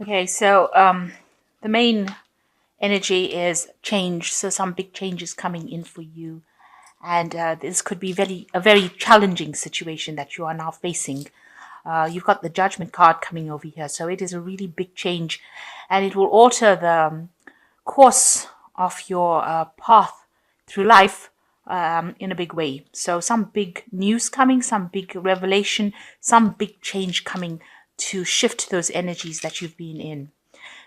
Okay, so the main energy is change. So some big changes coming in for you, and this could be a very challenging situation that you are now facing. You've got the Judgment card coming over here, so it is a really big change, and it will alter the course of your path through life in a big way. So some big news coming, some big revelation, some big change coming to shift those energies that you've been in.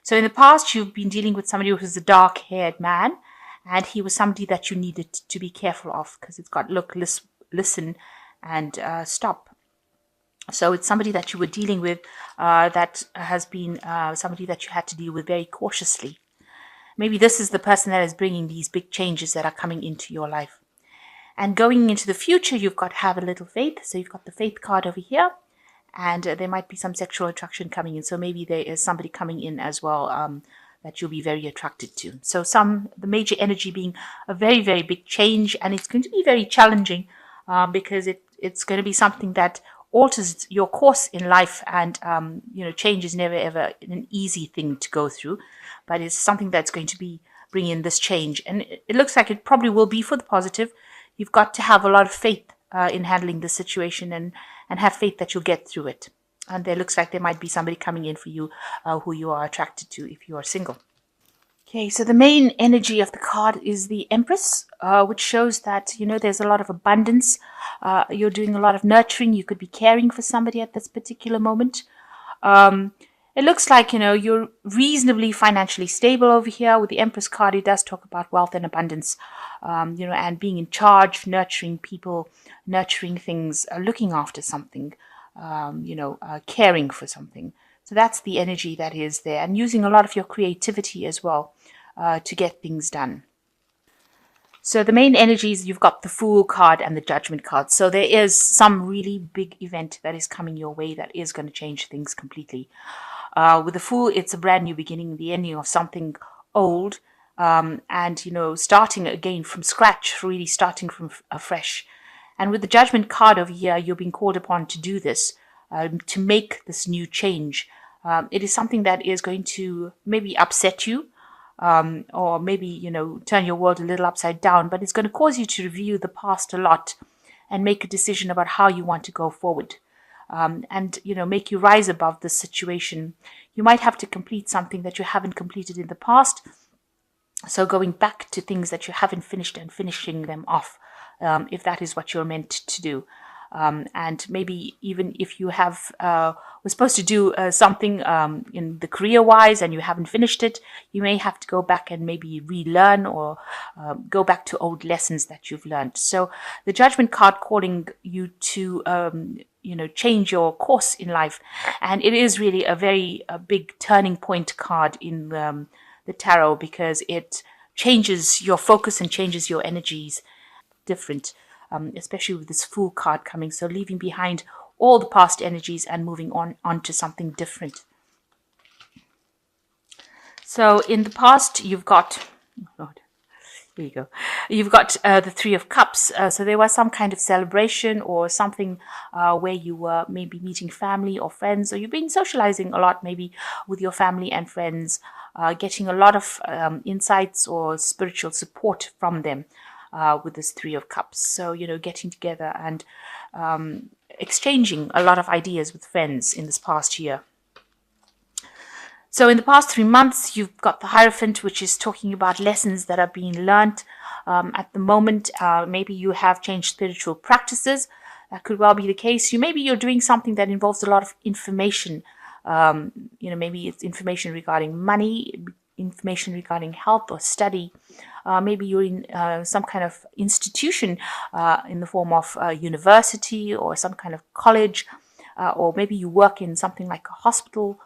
So in the past, you've been dealing with somebody who was a dark-haired man, and he was somebody that you needed to be careful of because it's got look, listen, and stop. So it's somebody that you were dealing with that has been somebody that you had to deal with very cautiously. Maybe this is the person that is bringing these big changes that are coming into your life. And going into the future, you've got to have a little faith. So you've got the faith card over here, and there might be some sexual attraction coming in. So maybe there is somebody coming in as well that you'll be very attracted to. So the major energy being a very, very big change, and it's going to be very challenging because it's going to be something that alters your course in life, and change is never ever an easy thing to go through, but it's something that's going to be bringing in this change, and it looks like it probably will be for the positive. You've got to have a lot of faith in handling the situation, and have faith that you'll get through it. And there looks like there might be somebody coming in for you who you are attracted to if you are single. Okay, so the main energy of the card is the Empress, which shows that, there's a lot of abundance. You're doing a lot of nurturing. You could be caring for somebody at this particular moment. It looks like, you're reasonably financially stable over here. With the Empress card, it does talk about wealth and abundance, and being in charge, nurturing people, nurturing things, looking after something, caring for something. So that's the energy that is there, and using a lot of your creativity as well to get things done. So the main energies, you've got the Fool card and the Judgment card. So there is some really big event that is coming your way that is going to change things completely. With the Fool, it's a brand new beginning, the ending of something old, and starting again from scratch, really starting from afresh. And with the Judgment card over here, you're being called upon to do this, to make this new change. It is something that is going to maybe upset you, or maybe, turn your world a little upside down, but it's going to cause you to review the past a lot and make a decision about how you want to go forward. And make you rise above this situation. You might have to complete something that you haven't completed in the past. So going back to things that you haven't finished and finishing them off, if that is what you're meant to do. And maybe even if you were supposed to do something in the career-wise and you haven't finished it, you may have to go back and maybe relearn or go back to old lessons that you've learned. So the Judgment card calling you to change your course in life, and it is really a big turning point card in the tarot, because it changes your focus and changes your energies different. Especially with this Fool card coming. So leaving behind all the past energies and moving on to something different. So in the past, you've got, oh God, here you go. You've got the Three of Cups. So there was some kind of celebration or something where you were maybe meeting family or friends, or you've been socializing a lot maybe with your family and friends, getting a lot of insights or spiritual support from them. With this Three of Cups. So, getting together and exchanging a lot of ideas with friends in this past year. So in the past 3 months, you've got the Hierophant, which is talking about lessons that are being learnt. At the moment, maybe you have changed spiritual practices. That could well be the case. Maybe you're doing something that involves a lot of information. Maybe it's information regarding money, information regarding health or study. Maybe you're in some kind of institution in the form of a university or some kind of college, or maybe you work in something like a hospital,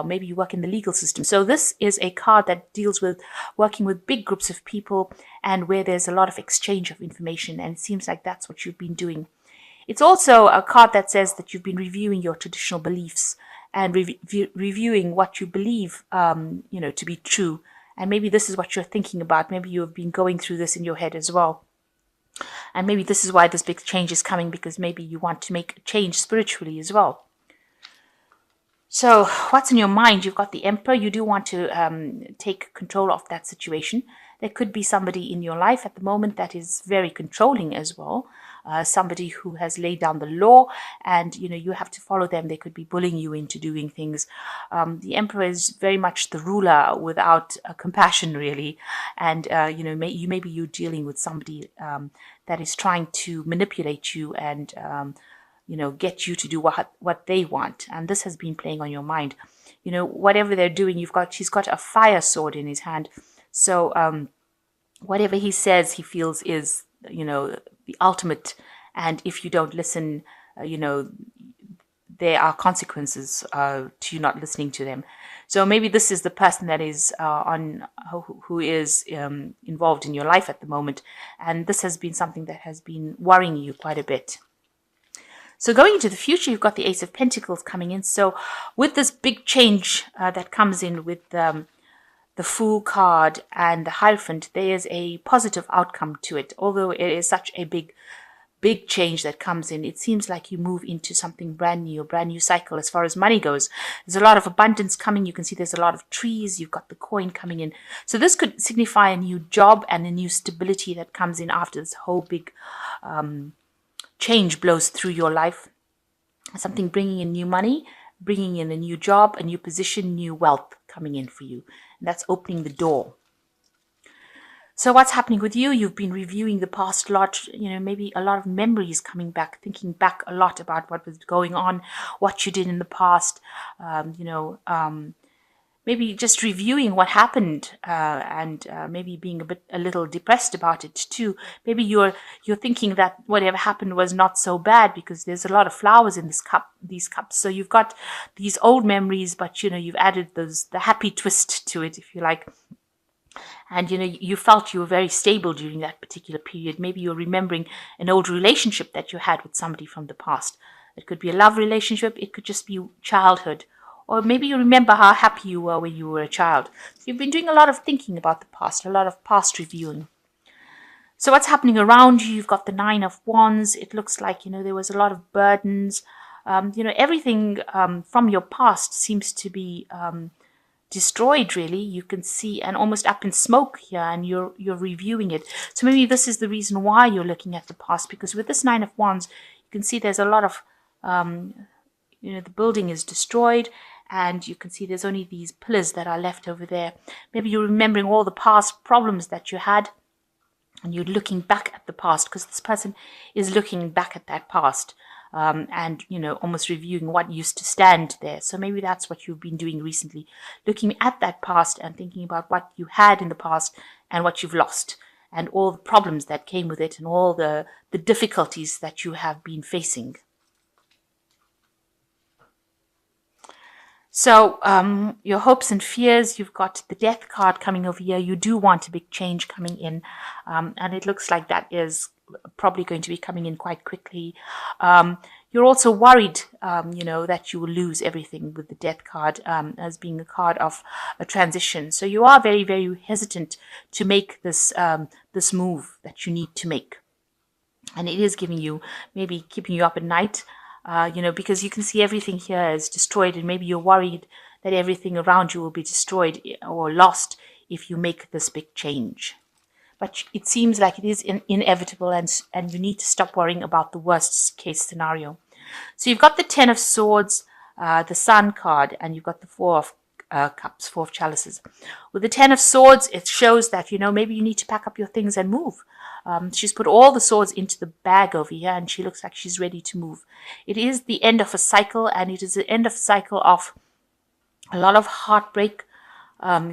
maybe you work in the legal system. So this is a card that deals with working with big groups of people and where there's a lot of exchange of information, and it seems like that's what you've been doing. It's also a card that says that you've been reviewing your traditional beliefs and reviewing what you believe, to be true. And maybe this is what you're thinking about. Maybe you've been going through this in your head as well. And maybe this is why this big change is coming, because maybe you want to make a change spiritually as well. So, what's in your mind? You've got the Emperor. You do want to take control of that situation. There could be somebody in your life at the moment that is very controlling as well. Somebody who has laid down the law, and you have to follow them. They could be bullying you into doing things. The Emperor is very much the ruler without compassion, really, and maybe you're dealing with somebody that is trying to manipulate you and get you to do what they want. And this has been playing on your mind. Whatever they're doing, he's got a fire sword in his hand. So whatever he says, he feels is, the ultimate. And if you don't listen, there are consequences to you not listening to them. So maybe this is the person that is who is involved in your life at the moment. And this has been something that has been worrying you quite a bit. So going into the future, you've got the Ace of Pentacles coming in. So with this big change that comes in with the Fool card and the Hierophant, there is a positive outcome to it. Although it is such a big change that comes in, it seems like you move into something brand new cycle as far as money goes. There's a lot of abundance coming. You can see there's a lot of trees. You've got the coin coming in. So this could signify a new job and a new stability that comes in after this whole big change blows through your life. Something bringing in new money, bringing in a new job, a new position, new wealth coming in for you. And that's opening the door. So what's happening with you? You've been reviewing the past a lot, maybe a lot of memories coming back, thinking back a lot about what was going on, what you did in the past, maybe just reviewing what happened and maybe being a little depressed about it too. Maybe you're thinking that whatever happened was not so bad because there's a lot of flowers in these cups. So you've got these old memories, but you've added the happy twist to it, if you like. And you felt you were very stable during that particular period. Maybe you're remembering an old relationship that you had with somebody from the past. It could be a love relationship. It could just be childhood. Or maybe you remember how happy you were when you were a child. You've been doing a lot of thinking about the past, a lot of past reviewing. So what's happening around you? You've got the Nine of Wands. It looks like, there was a lot of burdens. Everything from your past seems to be destroyed, really. You can see, and almost up in smoke here, and you're reviewing it. So maybe this is the reason why you're looking at the past, because with this Nine of Wands, you can see there's a lot of, the building is destroyed, and you can see there's only these pillars that are left over there. Maybe you're remembering all the past problems that you had, and you're looking back at the past, because this person is looking back at that past. And almost reviewing what used to stand there. So maybe that's what you've been doing recently, looking at that past and thinking about what you had in the past and what you've lost and all the problems that came with it and all the difficulties that you have been facing. So your hopes and fears, you've got the Death card coming over here. You do want a big change coming in, and it looks like that is probably going to be coming in quite quickly. You're also worried, that you will lose everything with the Death card as being a card of a transition. So you are very, very hesitant to make this this move that you need to make. And it is giving you, maybe keeping you up at night, because you can see everything here is destroyed, and maybe you're worried that everything around you will be destroyed or lost if you make this big change. But it seems like it is inevitable, and you need to stop worrying about the worst case scenario. So you've got the Ten of Swords, the Sun card, and you've got the Four of Cups, Four of Chalices. With the Ten of Swords, it shows that, maybe you need to pack up your things and move. She's put all the swords into the bag over here, and she looks like she's ready to move. It is the end of a cycle, and it is the end of a cycle of a lot of heartbreak.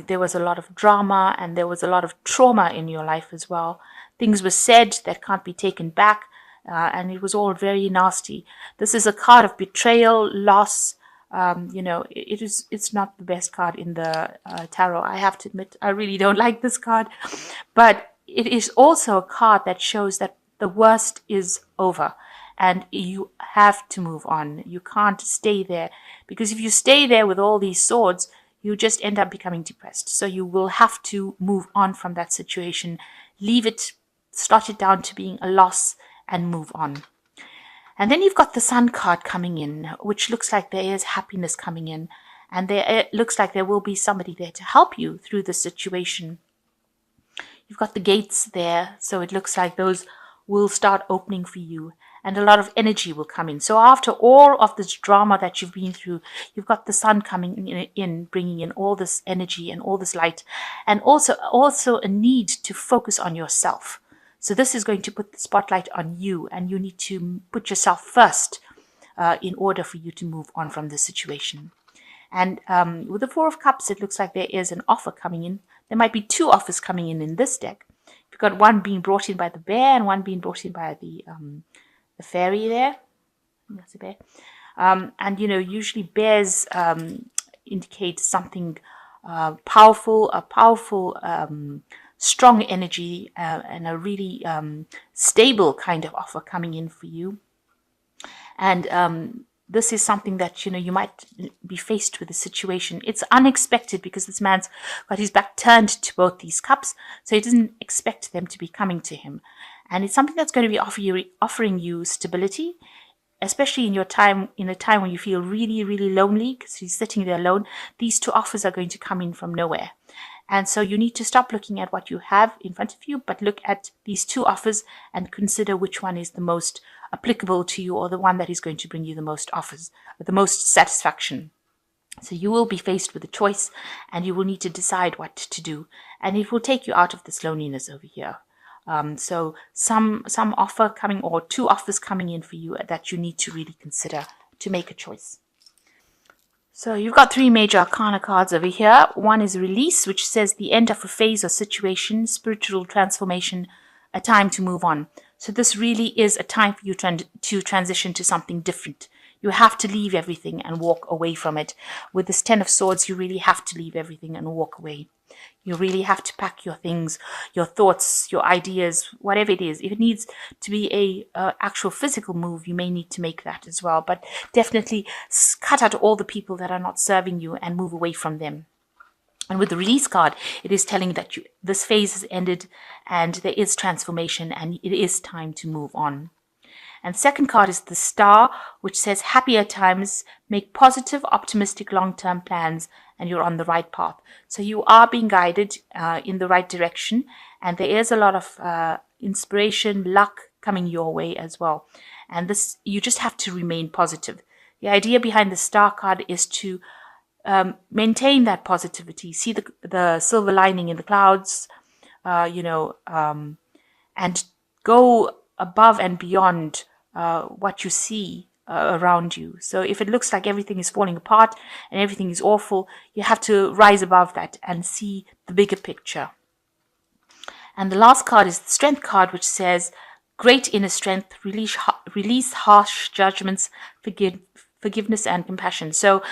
There was a lot of drama, and there was a lot of trauma in your life as well. Things were said that can't be taken back, and it was all very nasty. This is a card of betrayal, loss. It's not the best card in the tarot. I have to admit, I really don't like this card, but it is also a card that shows that the worst is over and you have to move on. You can't stay there, because if you stay there with all these swords, you just end up becoming depressed. So you will have to move on from that situation, leave it, start it down to being a loss, and move on. And then you've got the Sun card coming in, which looks like there is happiness coming in. And it looks like there will be somebody there to help you through the situation. You've got the gates there, so it looks like those will start opening for you, and a lot of energy will come in. So after all of this drama that you've been through, you've got the Sun coming in, bringing in all this energy and all this light, and also a need to focus on yourself. So this is going to put the spotlight on you, and you need to put yourself first in order for you to move on from this situation. And with the Four of Cups, it looks like there is an offer coming in. There might be two offers coming in this deck. You've got one being brought in by the bear and one being brought in by the fairy there. That's a bear. And, usually bears indicate something powerful, strong energy and a really stable kind of offer coming in for you. And this is something that, you might be faced with a situation. It's unexpected because this man's got his back turned to both these cups, so he doesn't expect them to be coming to him. And it's something that's going to be offering you stability, especially in a time when you feel really, really lonely because he's sitting there alone. These two offers are going to come in from nowhere. And so you need to stop looking at what you have in front of you, but look at these two offers and consider which one is the most applicable to you, or the one that is going to bring you the most offers, the most satisfaction. So you will be faced with a choice, and you will need to decide what to do, and it will take you out of this loneliness over here. So some offer coming, or two offers coming in for you that you need to really consider to make a choice. So you've got three major arcana cards over here. One is release, which says the end of a phase or situation, spiritual transformation, a time to move on. So this really is a time for you to transition to something different. You have to leave everything and walk away from it. With this Ten of Swords, you really have to leave everything and walk away. You really have to pack your things, your thoughts, your ideas, whatever it is. If it needs to be a actual physical move, you may need to make that as well. But definitely cut out all the people that are not serving you and move away from them. And with the release card, it is telling that this phase has ended and there is transformation and it is time to move on. And second card is the Star, which says happier times, make positive, optimistic long-term plans, and you're on the right path. So you are being guided in the right direction, and there is a lot of inspiration, luck coming your way as well. And this, you just have to remain positive. The idea behind the Star card is to maintain that positivity, see the silver lining in the clouds, and go above and beyond what you see around you. So if it looks like everything is falling apart and everything is awful, you have to rise above that and see the bigger picture. And the last card is the Strength card, which says great inner strength, release harsh judgments, forgiveness and compassion. So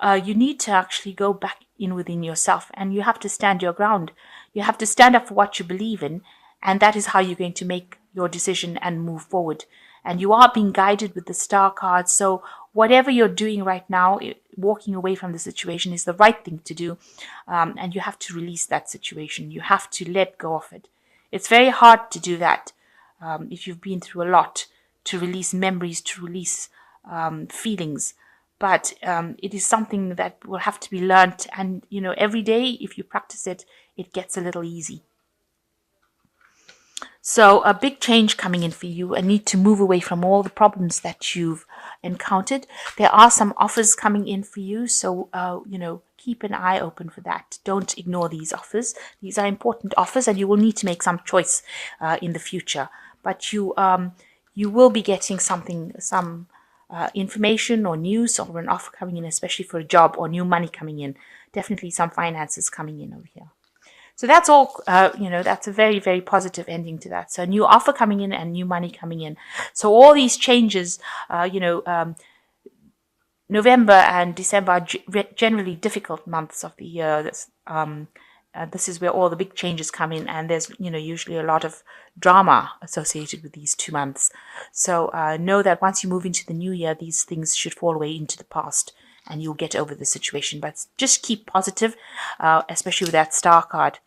you need to actually go back in within yourself, and you have to stand your ground. You have to stand up for what you believe in, and that is how you're going to make your decision and move forward. And you are being guided with the Star card. So whatever you're doing right now, walking away from the situation is the right thing to do. And you have to release that situation. You have to let go of it. It's very hard to do that if you've been through a lot, to release memories, to release feelings. But it is something that will have to be learnt. And, every day, if you practice it, it gets a little easy. So a big change coming in for you, a need to move away from all the problems that you've encountered. There are some offers coming in for you. So, keep an eye open for that. Don't ignore these offers. These are important offers, and you will need to make some choice in the future. But you will be getting some information or news or an offer coming in, especially for a job or new money coming in. Definitely some finances coming in over here. So that's all, that's a very, very positive ending to that. So a new offer coming in and new money coming in. So all these changes, November and December are generally difficult months of the year. This is where all the big changes come in, and there's, usually a lot of drama associated with these 2 months. So know that once you move into the new year, these things should fall away into the past, and you'll get over the situation. But just keep positive, especially with that Star card.